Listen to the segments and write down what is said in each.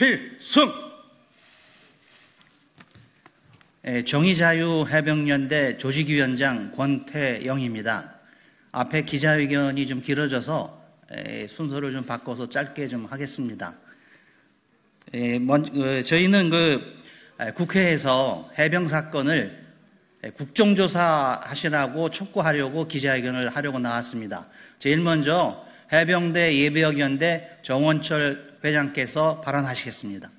필승! 정의자유해병연대 조직위원장 권태영입니다. 앞에 기자회견이 좀 길어져서 순서를 좀 바꿔서 짧게 좀 하겠습니다. 저희는 국회에서 해병 사건을 국정조사 하시라고 촉구하려고 기자회견을 하려고 나왔습니다. 제일 먼저 해병대 예비역연대 정원철 회장께서 발언하시겠습니다.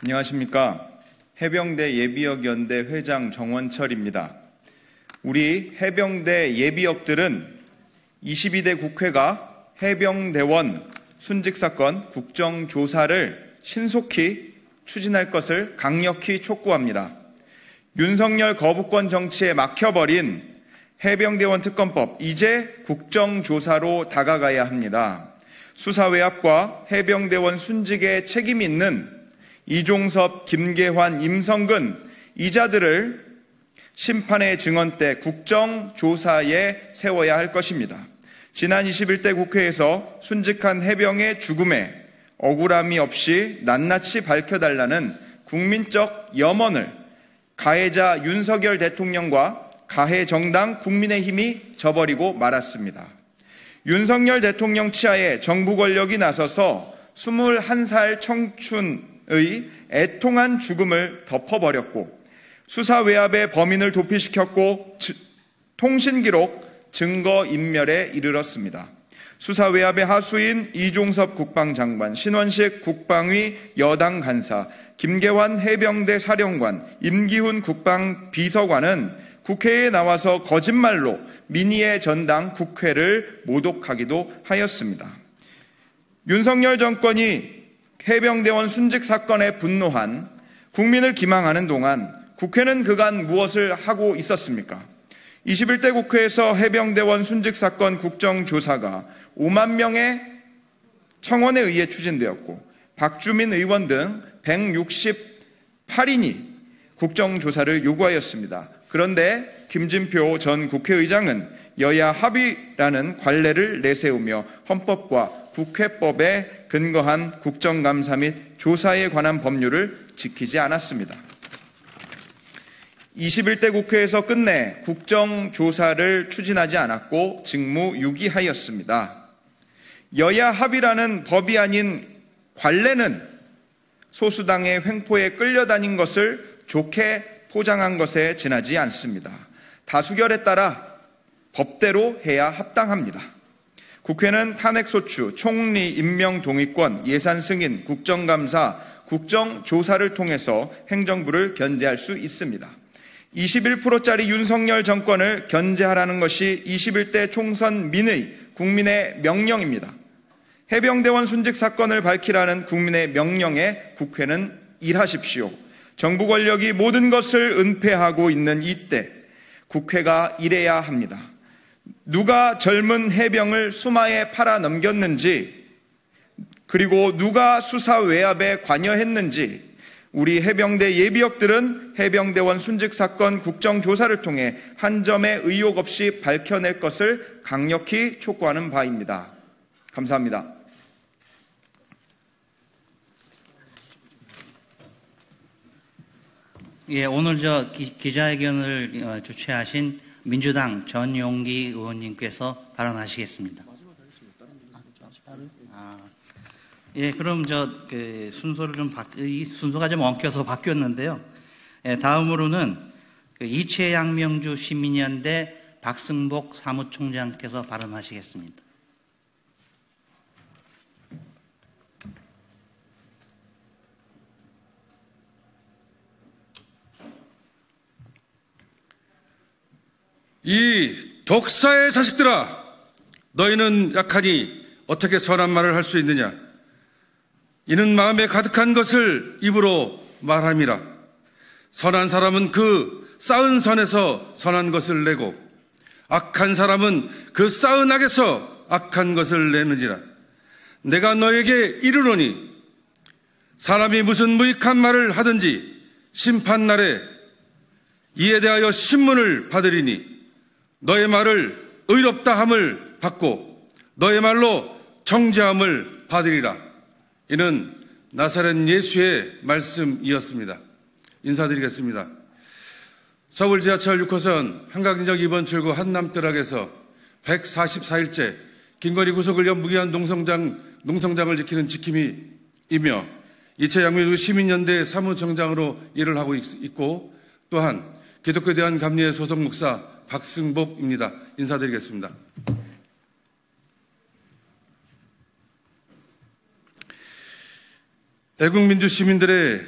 안녕하십니까. 해병대 예비역연대 회장 정원철입니다. 우리 해병대 예비역들은 22대 국회가 해병대원 순직사건 국정조사를 신속히 추진할 것을 강력히 촉구합니다. 윤석열 거부권 정치에 막혀버린 해병대원 특검법, 이제 국정조사로 다가가야 합니다. 수사 외압과 해병대원 순직에 책임 있는 이종섭, 김계환, 임성근 이자들을 심판의 증언대 국정조사에 세워야 할 것입니다. 지난 21대 국회에서 순직한 해병의 죽음에 억울함이 없이 낱낱이 밝혀달라는 국민적 염원을 가해자 윤석열 대통령과 가해 정당 국민의힘이 저버리고 말았습니다. 윤석열 대통령 치하에 정부 권력이 나서서 21살 청춘의 애통한 죽음을 덮어버렸고 수사 외압의 범인을 도피시켰고 통신기록 증거인멸에 이르렀습니다. 수사 외압의 하수인 이종섭 국방장관, 신원식 국방위 여당 간사, 김계환 해병대 사령관, 임기훈 국방비서관은 국회에 나와서 거짓말로 민의의 전당 국회를 모독하기도 하였습니다. 윤석열 정권이 해병대원 순직 사건에 분노한 국민을 기망하는 동안 국회는 그간 무엇을 하고 있었습니까? 21대 국회에서 해병대원 순직 사건 국정조사가 5만 명의 청원에 의해 추진되었고 박주민 의원 등 168인이 국정조사를 요구하였습니다. 그런데 김진표 전 국회의장은 여야 합의라는 관례를 내세우며 헌법과 국회법에 근거한 국정감사 및 조사에 관한 법률을 지키지 않았습니다. 21대 국회에서 끝내 국정조사를 추진하지 않았고 직무유기하였습니다. 여야 합의라는 법이 아닌 관례는 소수당의 횡포에 끌려다닌 것을 좋게 포장한 것에 지나지 않습니다. 다수결에 따라 법대로 해야 합당합니다. 국회는 탄핵소추, 총리 임명 동의권, 예산 승인, 국정감사, 국정조사를 통해서 행정부를 견제할 수 있습니다. 21%짜리 윤석열 정권을 견제하라는 것이 21대 총선 민의 국민의 명령입니다. 해병대원 순직 사건을 밝히라는 국민의 명령에 국회는 일하십시오. 정부 권력이 모든 것을 은폐하고 있는 이때 국회가 일해야 합니다. 누가 젊은 해병을 수마에 팔아 넘겼는지, 그리고 누가 수사 외압에 관여했는지 우리 해병대 예비역들은 해병대원 순직 사건 국정조사를 통해 한 점의 의혹 없이 밝혀낼 것을 강력히 촉구하는 바입니다. 감사합니다. 예, 오늘 기자회견을 주최하신 민주당 전용기 의원님께서 발언하시겠습니다. 예, 그럼 순서를 이 순서가 좀 엉켜서 바뀌었는데요. 예, 다음으로는 이채양명주 시민연대 박승복 사무총장께서 발언하시겠습니다. 이 독사의 자식들아, 너희는 약하니 어떻게 선한 말을 할 수 있느냐? 이는 마음에 가득한 것을 입으로 말함이라. 선한 사람은 그 쌓은 선에서 선한 것을 내고 악한 사람은 그 쌓은 악에서 악한 것을 내느니라. 내가 너에게 이르노니 사람이 무슨 무익한 말을 하든지 심판날에 이에 대하여 신문을 받으리니 너의 말을 의롭다 함을 받고 너의 말로 정죄함을 받으리라. 이는 나사렛 예수의 말씀이었습니다. 인사드리겠습니다. 서울 지하철 6호선 한강진역 2번 출구 한남뜰락에서 144일째 김건희 구속을 위한 무기한 농성장을 지키는 지킴이이며 이채양민주 시민연대 사무총장으로 일을 하고 있고 또한 기독교에 대한 감리의 소속 목사 박승복입니다. 인사드리겠습니다. 애국민주 시민들의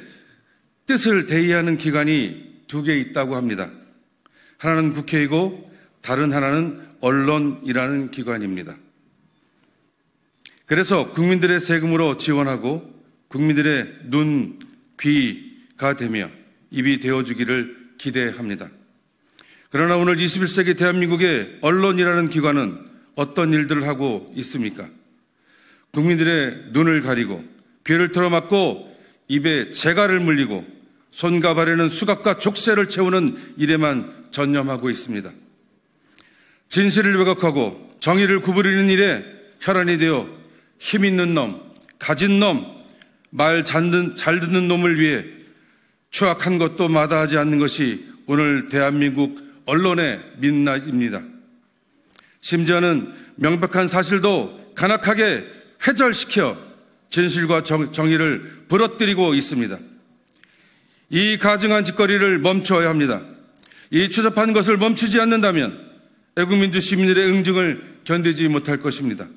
뜻을 대의하는 기관이 두 개 있다고 합니다. 하나는 국회이고 다른 하나는 언론이라는 기관입니다. 그래서 국민들의 세금으로 지원하고 국민들의 눈, 귀가 되며 입이 되어주기를 기대합니다. 그러나 오늘 21세기 대한민국의 언론이라는 기관은 어떤 일들을 하고 있습니까? 국민들의 눈을 가리고 귀를 틀어막고 입에 재갈을 물리고 손과 발에는 수갑과 족쇄를 채우는 일에만 전념하고 있습니다. 진실을 왜곡하고 정의를 구부리는 일에 혈안이 되어 힘 있는 놈, 가진 놈, 말 잘 듣는 놈을 위해 추악한 것도 마다하지 않는 것이 오늘 대한민국 언론의 민낯입니다. 심지어는 명백한 사실도 간악하게 회절시켜 진실과 정의를 부러뜨리고 있습니다. 이 가증한 짓거리를 멈춰야 합니다. 이 추잡한 것을 멈추지 않는다면 애국민주 시민들의 응징을 견디지 못할 것입니다.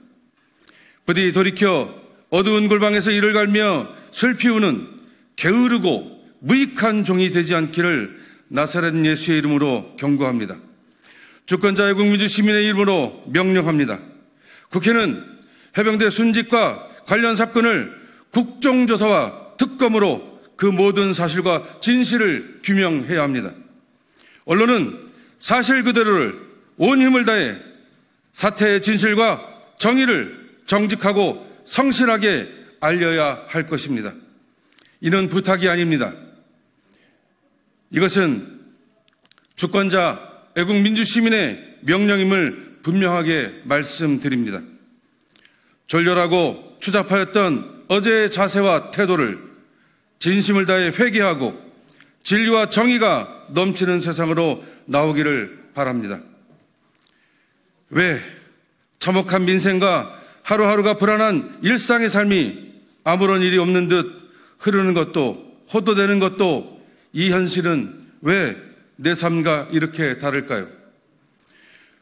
부디 돌이켜 어두운 골방에서 이를 갈며 슬피우는 게으르고 무익한 종이 되지 않기를 나사렛 예수의 이름으로 경고합니다. 주권자 애국민주 시민의 이름으로 명령합니다. 국회는 해병대 순직과 관련 사건을 국정조사와 특검으로 그 모든 사실과 진실을 규명해야 합니다. 언론은 사실 그대로를 온 힘을 다해 사태의 진실과 정의를 정직하고 성실하게 알려야 할 것입니다. 이는 부탁이 아닙니다. 이것은 주권자 애국민주시민의 명령임을 분명하게 말씀드립니다. 졸렬하고 추잡하였던 어제의 자세와 태도를 진심을 다해 회개하고 진리와 정의가 넘치는 세상으로 나오기를 바랍니다. 왜 참혹한 민생과 하루하루가 불안한 일상의 삶이 아무런 일이 없는 듯 흐르는 것도 호도되는 것도 이 현실은 왜 내 삶과 이렇게 다를까요?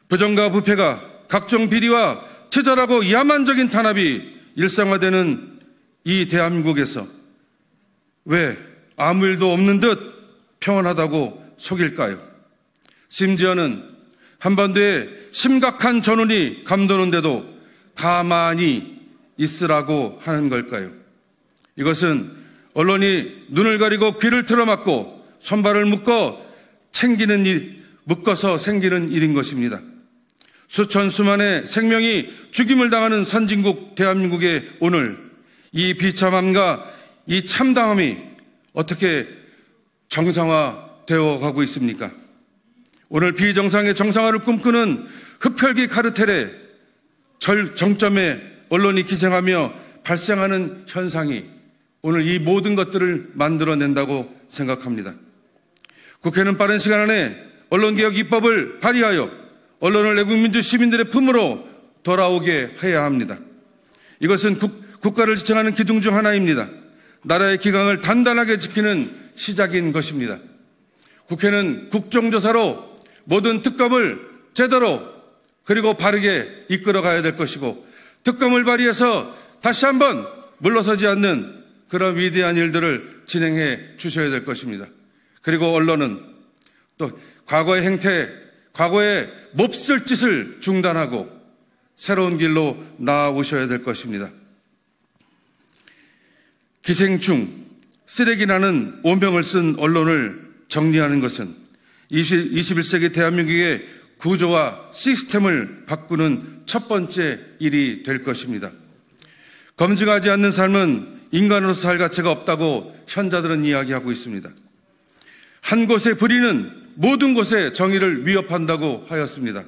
부정과 부패가 각종 비리와 처절하고 야만적인 탄압이 일상화되는 이 대한민국에서 왜 아무 일도 없는 듯 평온하다고 속일까요? 심지어는 한반도에 심각한 전운이 감도는데도 가만히 있으라고 하는 걸까요? 이것은 언론이 눈을 가리고 귀를 틀어막고 손발을 묶어서 생기는 일인 것입니다. 수천 수만의 생명이 죽임을 당하는 선진국 대한민국의 오늘 이 비참함과 이 참담함이 어떻게 정상화되어 가고 있습니까? 오늘 비정상의 정상화를 꿈꾸는 흡혈귀 카르텔의 정점에 언론이 기생하며 발생하는 현상이 오늘 이 모든 것들을 만들어낸다고 생각합니다. 국회는 빠른 시간 안에 언론개혁 입법을 발의하여 언론을 애국민주 시민들의 품으로 돌아오게 해야 합니다. 이것은 국가를 지탱하는 기둥 중 하나입니다. 나라의 기강을 단단하게 지키는 시작인 것입니다. 국회는 국정조사로 모든 특검을 제대로 그리고 바르게 이끌어가야 될 것이고 특검을 발의해서 다시 한번 물러서지 않는 그런 위대한 일들을 진행해 주셔야 될 것입니다. 그리고 언론은 또 과거의 행태, 과거의 몹쓸 짓을 중단하고 새로운 길로 나아오셔야 될 것입니다. 기생충, 쓰레기라는 오명을 쓴 언론을 정리하는 것은 21세기 대한민국의 구조와 시스템을 바꾸는 첫 번째 일이 될 것입니다. 검증하지 않는 삶은 인간으로서 살 가치가 없다고 현자들은 이야기하고 있습니다. 한 곳의 불의는 모든 것에 정의를 위협한다고 하였습니다.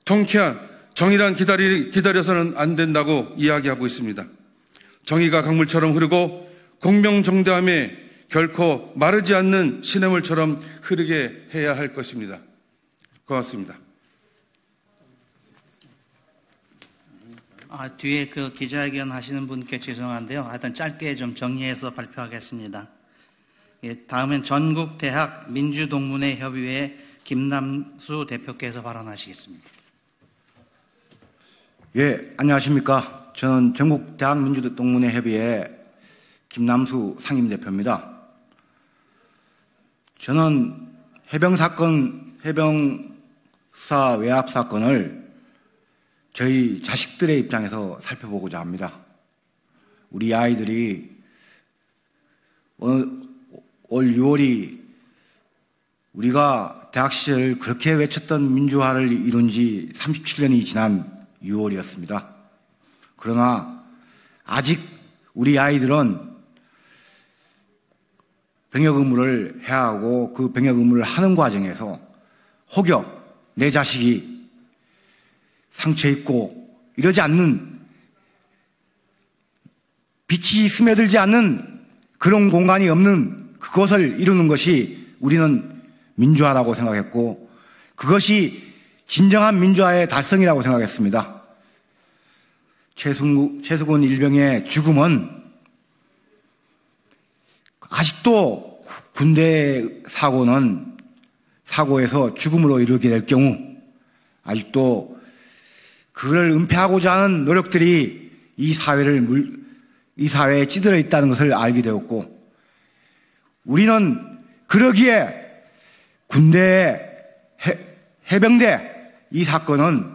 통쾌한 정의란 기다려서는 안 된다고 이야기하고 있습니다. 정의가 강물처럼 흐르고 공명정대함에 결코 마르지 않는 시냇물처럼 흐르게 해야 할 것입니다. 고맙습니다. 뒤에 그 기자회견 하시는 분께 죄송한데요. 하여튼 짧게 좀 정리해서 발표하겠습니다. 다음엔 전국대학 민주동문회 협의회 김남수 대표께서 발언하시겠습니다. 예, 안녕하십니까. 저는 전국대학 민주동문회 협의회 김남수 상임대표입니다. 저는 해병사 외압 사건을 저희 자식들의 입장에서 살펴보고자 합니다. 우리 아이들이 올 6월이 우리가 대학 시절 그렇게 외쳤던 민주화를 이룬 지 37년이 지난 6월이었습니다. 그러나 아직 우리 아이들은 병역 의무를 해야 하고 그 병역 의무를 하는 과정에서 혹여 내 자식이 상처 입고 이러지 않는, 빛이 스며들지 않는 그런 공간이 없는 그것을 이루는 것이 우리는 민주화라고 생각했고, 그것이 진정한 민주화의 달성이라고 생각했습니다. 최수근 일병의 죽음은 아직도 군대 사고에서 죽음으로 이르게 될 경우 아직도 그를 은폐하고자 하는 노력들이 이 사회에 찌들어 있다는 것을 알게 되었고, 우리는 그러기에 군대, 해병대 이 사건은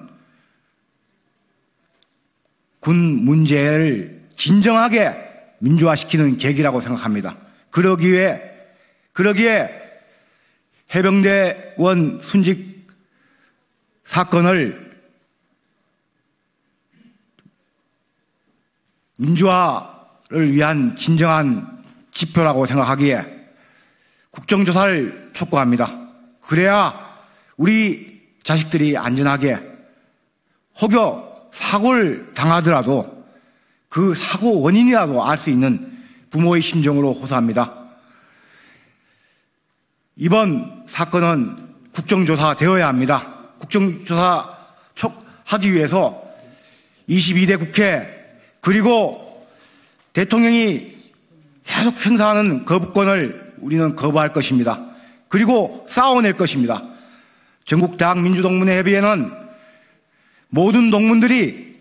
군 문제를 진정하게 민주화시키는 계기라고 생각합니다. 그러기에 해병대원 순직 사건을 민주화를 위한 진정한 지표라고 생각하기에 국정조사를 촉구합니다. 그래야 우리 자식들이 안전하게, 혹여 사고를 당하더라도 그 사고 원인이라도 알 수 있는 부모의 심정으로 호소합니다. 이번 사건은 국정조사 되어야 합니다. 국정조사 하기 위해서 22대 국회 그리고 대통령이 계속 행사하는 거부권을 우리는 거부할 것입니다. 그리고 싸워낼 것입니다. 전국대학 민주동문회 협의회는 모든 동문들이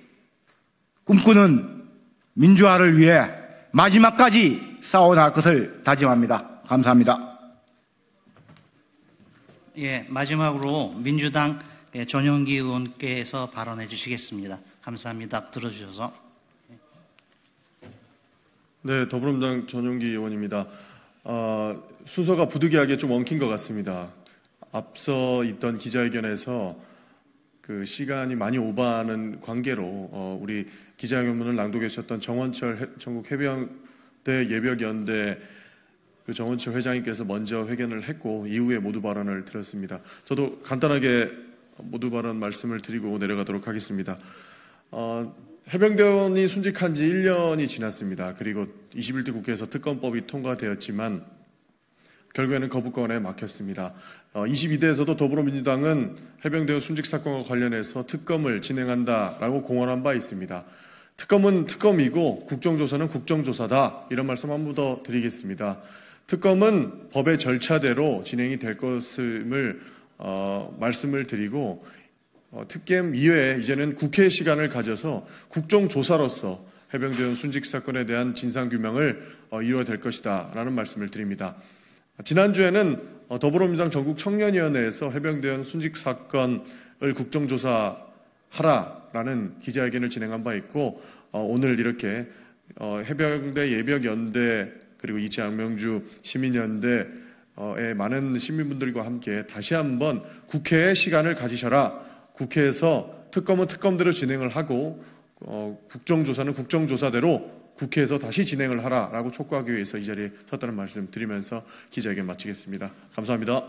꿈꾸는 민주화를 위해 마지막까지 싸워나갈 것을 다짐합니다. 감사합니다. 예, 마지막으로 민주당 전용기 의원께서 발언해 주시겠습니다. 감사합니다. 들어주셔서. 네, 더불어민주당 전용기 의원입니다. 순서가 부득이하게 좀 엉킨 것 같습니다. 앞서 있던 기자회견에서 그 시간이 많이 오버하는 관계로 우리 기자회견문을 낭독해 주셨던 정원철 전국 해병대 예벽연대 그 정원철 회장님께서 먼저 회견을 했고 이후에 모두 발언을 들었습니다. 저도 간단하게 모두 발언 말씀을 드리고 내려가도록 하겠습니다. 해병대원이 순직한 지 1년이 지났습니다. 그리고 21대 국회에서 특검법이 통과되었지만 결국에는 거부권에 막혔습니다. 22대에서도 더불어민주당은 해병대원 순직 사건과 관련해서 특검을 진행한다라고 공언한 바 있습니다. 특검은 특검이고 국정조사는 국정조사다. 이런 말씀 한 번 더 드리겠습니다. 특검은 법의 절차대로 진행이 될 것을 말씀을 드리고 특검 이외에 이제는 국회의 시간을 가져서 국정조사로서 해병대원 순직 사건에 대한 진상규명을 이루어야 될 것이다 라는 말씀을 드립니다. 지난주에는 더불어민주당 전국 청년위원회에서 해병대원 순직 사건을 국정조사하라라는 기자회견을 진행한 바 있고 오늘 이렇게 해병대 예벽연대 그리고 이채양명주 시민연대의 많은 시민분들과 함께 다시 한번 국회의 시간을 가지셔라. 국회에서 특검은 특검대로 진행을 하고 국정조사는 국정조사대로 국회에서 다시 진행을 하라라고 촉구하기 위해서 이 자리에 섰다는 말씀 드리면서 기자회견 마치겠습니다. 감사합니다.